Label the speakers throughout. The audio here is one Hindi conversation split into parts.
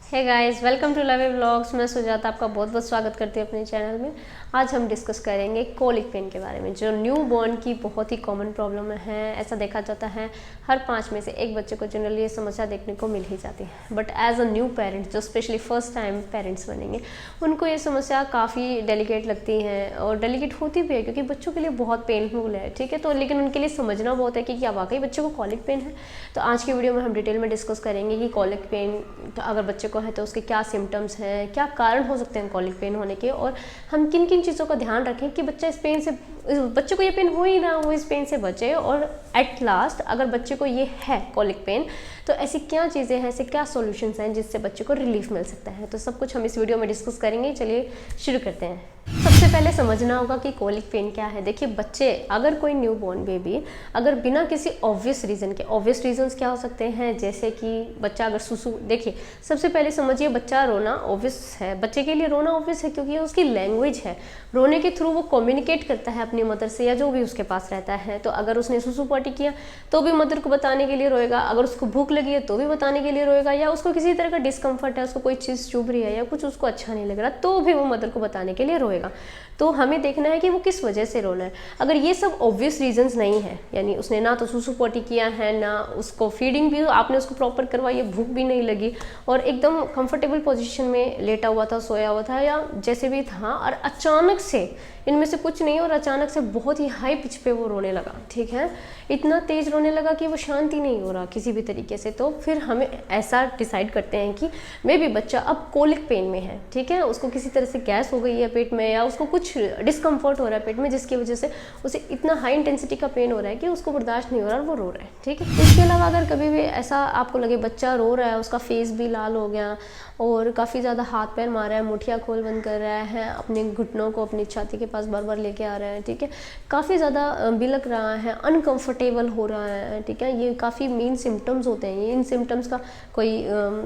Speaker 1: Hey guys, welcome to love vlogs. मैं सुजाता आपका बहुत बहुत स्वागत करती हूँ अपने चैनल में। आज हम डिस्कस करेंगे कोलिक पेन के बारे में, जो न्यू बॉर्न की बहुत ही कॉमन प्रॉब्लम है। ऐसा देखा जाता है हर 5 में से एक बच्चे को जनरली ये समस्या देखने को मिल ही जाती है। But as a new parents, जो स्पेशली फर्स्ट टाइम पेरेंट्स बनेंगे, उनको ये समस्या काफ़ी डेलिकेट लगती है और डेलिकेट होती भी है, क्योंकि बच्चों के लिए बहुत पेनफुल है। ठीक है, तो लेकिन उनके लिए समझना बहुत है कि क्या वाकई बच्चे को कोलिक पेन है। तो आज की वीडियो में हम डिटेल में डिस्कस करेंगे कि कोलिक पेन अगर बच्चे को है तो उसके क्या सिम्टम्स हैं, क्या कारण हो सकते हैं कोलिक पेन होने के, और हम किन किन चीज़ों का ध्यान रखें कि बच्चा इस पेन से, बच्चे को ये पेन हो ही ना हो, इस पेन से बचे। और एट लास्ट अगर बच्चे को ये है कोलिक पेन, तो ऐसी क्या चीज़ें हैं, ऐसे क्या सॉल्यूशंस हैं जिससे बच्चे को रिलीफ मिल सकता है। तो सब कुछ हम इस वीडियो में डिस्कस करेंगे। चलिए शुरू करते हैं। सबसे पहले समझना होगा कि कोलिक पेन क्या है। देखिए, बच्चे, अगर कोई न्यू बॉर्न बेबी अगर बिना किसी ऑब्वियस रीज़न के, ऑब्वियस रीजंस क्या हो सकते हैं, जैसे कि बच्चा अगर सुसु, देखिए सबसे पहले समझिए बच्चा रोना ऑब्वियस है, बच्चे के लिए रोना ऑब्वियस है, क्योंकि उसकी लैंग्वेज है। रोने के थ्रू वो कम्युनिकेट करता है अपनी मदर से या जो भी उसके पास रहता है। तो अगर उसने सुसु पॉटी किया तो भी मदर को बताने के लिए रोएगा, अगर उसको भूख लगी है तो भी बताने के लिए रोएगा, या उसको किसी तरह का डिस्कम्फर्ट है, उसको कोई चीज़ चुभ रही है या कुछ उसको अच्छा नहीं लग रहा, तो भी वो मदर को बताने के लिए रोएगा। तो हमें देखना है कि वो किस वजह से रोना है। अगर ये सब ऑब्वियस रीजंस नहीं है, यानी उसने ना तो सुसु पॉटी किया है, ना उसको फीडिंग भी आपने उसको प्रॉपर करवाई है, भूख भी नहीं लगी, और एकदम कंफर्टेबल पोजीशन में लेटा हुआ था, सोया हुआ था, या जैसे भी था, और अचानक से इनमें से कुछ नहीं, और अचानक से बहुत ही हाई पिच पे वो रोने लगा, ठीक है, इतना तेज रोने लगा कि वो शांति नहीं हो रहा किसी भी तरीके से, तो फिर हमें ऐसा डिसाइड करते हैं कि मे बी बच्चा अब कोलिक पेन में है। ठीक है, उसको किसी तरह से गैस हो गई है पेट में, या उसको कुछ डिस्कम्फर्ट हो रहा है पेट में, जिसकी वजह से उसे इतना हाई इंटेंसिटी का पेन हो रहा है कि उसको बर्दाश्त नहीं हो रहा और वो रो रहा है। ठीक है, इसके अलावा अगर कभी भी ऐसा आपको लगे बच्चा रो रहा है, उसका फेस भी लाल हो गया और काफ़ी ज़्यादा हाथ पैर मार रहा है, मुठिया खोल बंद कर रहा है, अपने घुटनों को अपनी छाती के पास बार बार लेके आ रहा है, ठीक है, काफ़ी ज़्यादा बिलक रहा है, अनकंफर्टेबल हो रहा है, ठीक है, ये काफ़ी मेन सिम्टम्स होते हैं। ये इन सिम्टम्स का कोई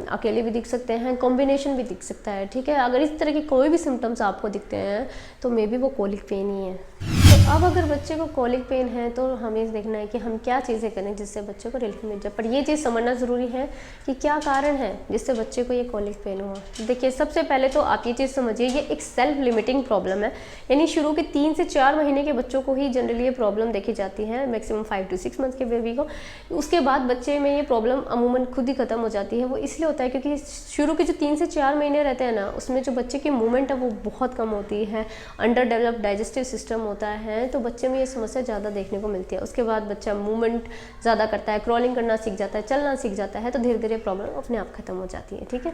Speaker 1: अकेले भी दिख सकते हैं, कॉम्बिनेशन भी दिख सकता है। ठीक है, अगर इस तरह के कोई भी सिम्टम्स आपको दिखते हैं तो मे बी वो कोलिक पेन ही है। तो अब अगर बच्चे को कोलिक पेन है तो हमें देखना है कि हम क्या चीज़ें करें जिससे बच्चे को रिलीफ मिल जाए। पर ये चीज़ समझना ज़रूरी है कि क्या कारण है जिससे बच्चे को ये कोलिक पेन हुआ। देखिए, सबसे पहले तो आप ये चीज़ समझिए, ये एक सेल्फ लिमिटिंग प्रॉब्लम है, यानी शुरू के 3 से 4 महीने के बच्चों को ही जनरली ये प्रॉब्लम देखी जाती है, मैक्सिमम 5 to 6 मंथ के बेबी को। उसके बाद बच्चे में ये प्रॉब्लम अमूमन खुद ही ख़त्म हो जाती है। वो इसलिए होता है क्योंकि शुरू के जो 3 से 4 महीने रहते हैं ना, उसमें जो बच्चे की मूवमेंट है वो बहुत कम होती है, अंडर डेवलप्ड डाइजेस्टिव सिस्टम होता है, तो बच्चे में ये समस्या ज़्यादा देखने को मिलती है। उसके बाद बच्चा मूवमेंट ज़्यादा करता है, क्रॉलिंग करना सीख जाता है, चलना सीख जाता है, तो धीरे धीरे प्रॉब्लम अपने आप खत्म हो जाती है। ठीक है,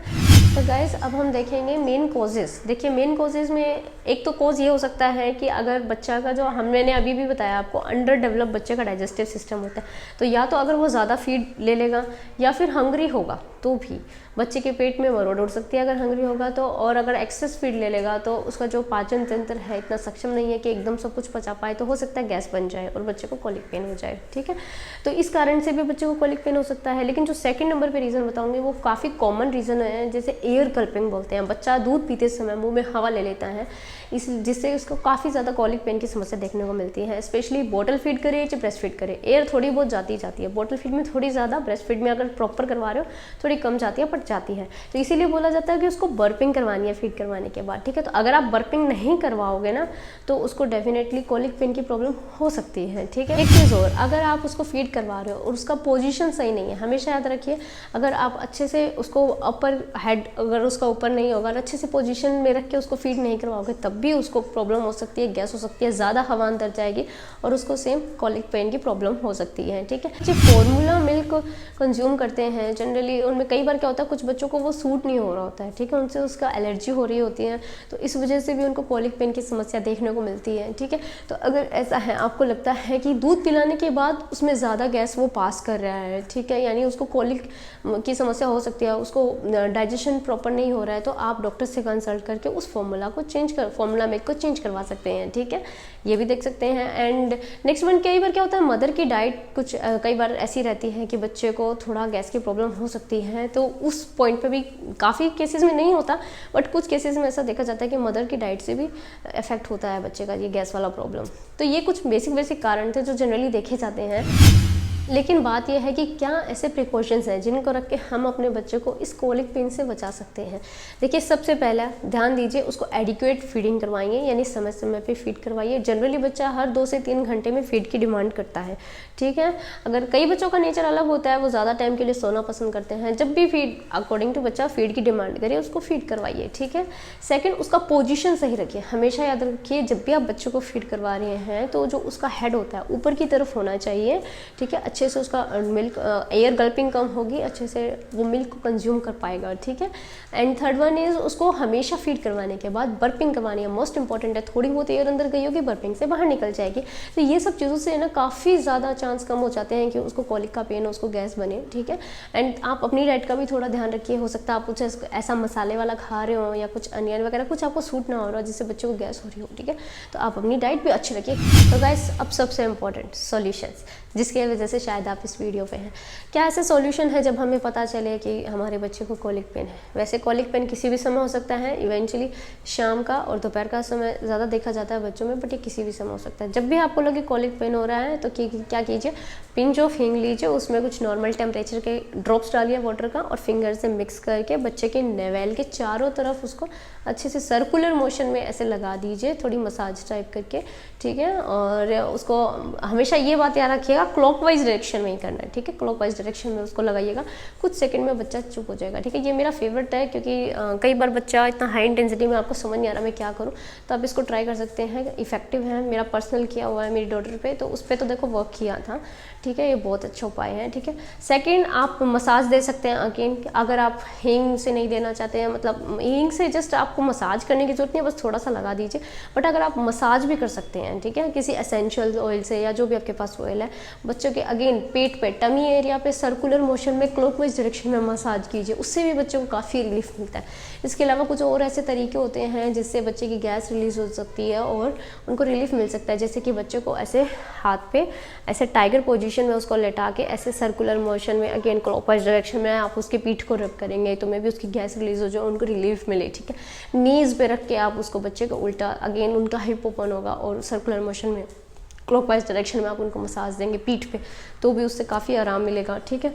Speaker 1: तो गाइस अब हम देखेंगे मेन कॉजेज़। देखिए, मेन कॉजेज़ में एक तो कॉज ये हो सकता है कि अगर बच्चा का, जो मैंने अभी भी बताया आपको, अंडर डेवलप बच्चे का डाइजेस्टिव सिस्टम होता है, तो या तो अगर वो ज़्यादा फीड ले लेगा या फिर हंग्री होगा तो भी बच्चे के पेट में मरोड़ उड़ सकती है अगर हंग्री होगा तो। और अगर एक्सेस फीड ले लेगा तो उसका जो पाचन तंत्र है इतना सक्षम नहीं है कि एकदम सब कुछ पचा पाए, तो हो सकता है गैस बन जाए और बच्चे को कोलिक पेन हो जाए। ठीक है, तो इस कारण से भी बच्चे को कोलिक पेन हो सकता है। लेकिन जो सेकंड नंबर पे रीज़न बताऊंगी वो काफ़ी कॉमन रीज़न है, जैसे एयर गल्पिंग बोलते हैं। बच्चा दूध पीते समय मुँह में हवा ले लेता है, जिससे उसको काफ़ी ज़्यादा कोलिक पेन की समस्या देखने को मिलती है। स्पेशली बॉटल फीड करे या ब्रेस्ट फीड करे, एयर थोड़ी बहुत जाती है, बॉटल फीड में थोड़ी ज़्यादा, ब्रेस्ट फीड में अगर प्रॉपर करवा रहे हो थोड़ी कम जाती है, बट जाती है। तो इसीलिए बोला जाता है कि उसको बर्पिंग करवानी है फीड करवाने के बाद। ठीक है, तो अगर आप बर्पिंग नहीं करवाओगे ना तो उसको डेफिनेटली कोलिक पेन की प्रॉब्लम हो सकती है। ठीक है, एक चीज़ और, अगर आप उसको फीड करवा रहे हो और उसका पोजीशन सही नहीं है, हमेशा याद रखिए, अगर आप अच्छे से उसको अपर हेड, अगर उसका ऊपर नहीं होगा, अच्छे से पोजीशन में रख के उसको फीड नहीं करवाओगे, तब भी उसको प्रॉब्लम हो सकती है, गैस हो सकती है, ज़्यादा हवा अंदर जाएगी और उसको सेम कोलिक पेन की प्रॉब्लम हो सकती है। ठीक है, जो फॉर्मूला मिल्क कंज्यूम करते हैं जनरली, उनमें कई बार क्या होता है, कुछ बच्चों को वो सूट नहीं हो रहा होता है, ठीक है, उनसे उसका एलर्जी हो रही होती है, तो इस वजह से भी उनको कोलिक पेन की समस्या देखने को मिलती है। ठीक है, तो अगर ऐसा है, आपको लगता है कि दूध पिलाने के बाद उसमें ज़्यादा गैस वो पास कर रहा है, ठीक है, यानी उसको कोलिक की समस्या हो सकती है, उसको डाइजेशन प्रॉपर नहीं हो रहा है, तो आप डॉक्टर से कंसल्ट करके उस फॉर्मूला मिल्क को चेंज करवा सकते हैं। ठीक है, ये भी देख सकते हैं। एंड नेक्स्ट वन, कई बार क्या होता है, मदर की डाइट कुछ कई बार ऐसी रहती है कि बच्चे को थोड़ा गैस की प्रॉब्लम हो सकती है, तो उस पॉइंट पे भी काफ़ी केसेस में नहीं होता, बट कुछ केसेस में ऐसा देखा जाता है कि मदर की डाइट से भी इफेक्ट होता है बच्चे का ये गैस वाला प्रॉब्लम। तो ये कुछ बेसिक कारण थे जो जनरली देखे जाते हैं। लेकिन बात यह है कि क्या ऐसे प्रिकॉशंस हैं जिनको रख के हम अपने बच्चे को इस कोलिक पेन से बचा सकते हैं। देखिए, सबसे पहला ध्यान दीजिए, उसको एडिक्वेट फीडिंग करवाइए, यानी समय समय पे फीड करवाइए। जनरली बच्चा हर 2 से 3 घंटे में फीड की डिमांड करता है, ठीक है। अगर कई बच्चों का नेचर अलग होता है, वो ज़्यादा टाइम के लिए सोना पसंद करते हैं, जब भी फीड अकॉर्डिंग टू बच्चा फीड की डिमांड करे उसको फीड करवाइए, ठीक है। सेकेंड, उसका पोजिशन सही रखिए। हमेशा याद रखिए, जब भी आप बच्चों को फीड करवा रहे हैं तो जो उसका हेड होता है ऊपर की तरफ होना चाहिए, ठीक है। अच्छे से उसका मिल्क एयर गल्पिंग कम होगी, अच्छे से वो मिल्क को कंज्यूम कर पाएगा, ठीक है। एंड थर्ड वन इज, उसको हमेशा फीड करवाने के बाद बर्पिंग करवानी है, मोस्ट इंपॉर्टेंट है। थोड़ी बहुत एयर अंदर गई होगी, बर्पिंग से बाहर निकल जाएगी। तो ये सब चीज़ों से ना काफ़ी ज़्यादा चांस कम हो जाते हैं कि उसको कॉलिक का पेन, उसको गैस बने, ठीक है। एंड आप अपनी डाइट का भी थोड़ा ध्यान रखिए। हो सकता है आप कुछ ऐसा मसाले वाला खा रहे हो या कुछ अनियन वगैरह कुछ आपको सूट ना हो रहा जिससे बच्चों को गैस हो रही हो, ठीक है। तो आप अपनी डाइट भी अच्छी रखिए। तो गाइस, अब सबसे इंपॉर्टेंट सॉल्यूशंस, जिसकी वजह से शायद आप इस वीडियो पे हैं। क्या ऐसे सॉल्यूशन है जब हमें पता चले कि हमारे बच्चे को कॉलिक पेन है? वैसे कॉलिक पेन किसी भी समय हो सकता है, इवेंचुअली शाम का और दोपहर का समय ज़्यादा देखा जाता है बच्चों में, बट ये किसी भी समय हो सकता है। जब भी आपको लगे कॉलिक पेन हो रहा है तो क्या कीजिए, पिंच ऑफ हींग लीजिए, उसमें कुछ नॉर्मल टेम्परेचर के ड्रॉप्स डालिए वाटर का, और फिंगर से मिक्स करके बच्चे के नेवल के चारों तरफ उसको अच्छे से सर्कुलर मोशन में ऐसे लगा दीजिए, थोड़ी मसाज टाइप करके, ठीक है। और उसको हमेशा ये बात याद रखिएगा, क्लॉकवाइज डायरेक्शन में ही करना है, ठीक है। क्लॉकवाइज डायरेक्शन में उसको लगाइएगा, कुछ सेकंड में बच्चा चुप हो जाएगा, ठीक है। ये मेरा फेवरेट है, क्योंकि कई बार बच्चा इतना हाई इंटेंसिटी में आपको समझ नहीं आ रहा मैं क्या करूँ, तो आप इसको ट्राई कर सकते हैं। इफेक्टिव है, मेरा पर्सनल किया हुआ है मेरी डॉटर पे, तो उस पर तो देखो वर्क किया था, ठीक है। ये बहुत अच्छा उपाय है, ठीक है। सेकेंड, आप मसाज दे सकते हैं अगेन, अगर आप हींग से नहीं देना चाहते हैं, मतलब हींग से जस्ट आपको मसाज करने की जरूरत नहीं है, बस थोड़ा सा लगा दीजिए। बट अगर आप मसाज भी कर सकते हैं, ठीक है, किसी एसेंशियल ऑयल से या जो भी आपके पास ऑयल है, बच्चों के अगेन पेट पे, टमी एरिया पे सर्कुलर मोशन में क्लॉकवाइज डायरेक्शन में मसाज कीजिए, उससे भी बच्चों को काफ़ी रिलीफ मिलता है। इसके अलावा कुछ और ऐसे तरीके होते हैं जिससे बच्चे की गैस रिलीज हो सकती है और उनको रिलीफ मिल सकता है, जैसे कि बच्चे को ऐसे हाथ पे ऐसे टाइगर पोजीशन में उसको लेटा के ऐसे सर्कुलर मोशन में अगेन क्लॉकवाइज डायरेक्शन में आप उसकी पीठ को रब करेंगे तो मे भी उसकी गैस रिलीज हो जाए, उनको रिलीफ मिले, ठीक है। नीज पे रख के आप उसको बच्चे को उल्टा, अगेन उनका हिप ओपन होगा और सर्कुलर मोशन में क्लॉकवाइज डायरेक्शन में आप उनको मसाज देंगे पीठ पे, तो भी उससे काफ़ी आराम मिलेगा, ठीक है।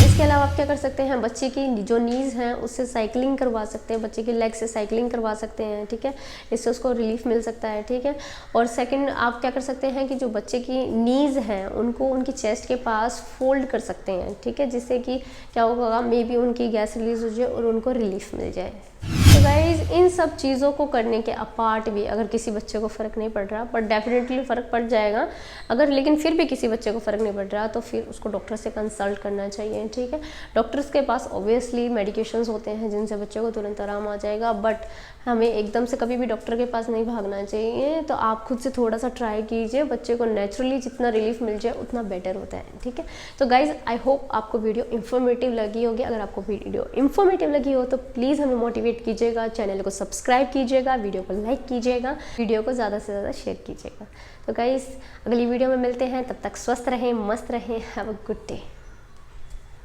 Speaker 1: इसके अलावा आप क्या कर सकते हैं, बच्चे की जो नीज़ हैं उससे साइकिलिंग करवा सकते हैं, बच्चे की लेग से साइकिलिंग करवा सकते हैं, ठीक है। इससे उसको रिलीफ मिल सकता है, ठीक है। और सेकंड, आप क्या कर सकते हैं कि जो बच्चे की नीज़ हैं उनको उनकी चेस्ट के पास फोल्ड कर सकते हैं, ठीक है, जिससे कि क्या होगा, मे बी उनकी गैस रिलीज हो जाए और उनको रिलीफ मिल जाए। तो गाइज, इन सब चीज़ों को करने के अपार्ट भी अगर किसी बच्चे को फ़र्क नहीं पड़ रहा, बट डेफिनेटली फ़र्क पड़ जाएगा अगर, लेकिन फिर भी किसी बच्चे को फ़र्क नहीं पड़ रहा तो फिर उसको डॉक्टर से कंसल्ट करना चाहिए, ठीक है। डॉक्टर्स के पास ऑब्वियसली मेडिकेशंस होते हैं जिनसे बच्चे को तुरंत आराम आ जाएगा, बट हमें एकदम से कभी भी डॉक्टर के पास नहीं भागना चाहिए। तो आप खुद से थोड़ा सा ट्राई कीजिए, बच्चे को नेचुरली जितना रिलीफ मिल जाए उतना बेटर होता है, ठीक है। तो गाइज, आई होप आपको वीडियो इन्फॉर्मेटिव लगी होगी। अगर आपको वीडियो इन्फॉर्मेटिव लगी हो तो प्लीज़ हमें मोटिवेट कीजिएगा, चैनल को सब्सक्राइब कीजिएगा, वीडियो को लाइक कीजिएगा, वीडियो को ज़्यादा से ज़्यादा शेयर कीजिएगा। तो गाइज, अगली वीडियो में मिलते हैं, तब तक स्वस्थ रहें, मस्त रहें, हैव अ गुड डे।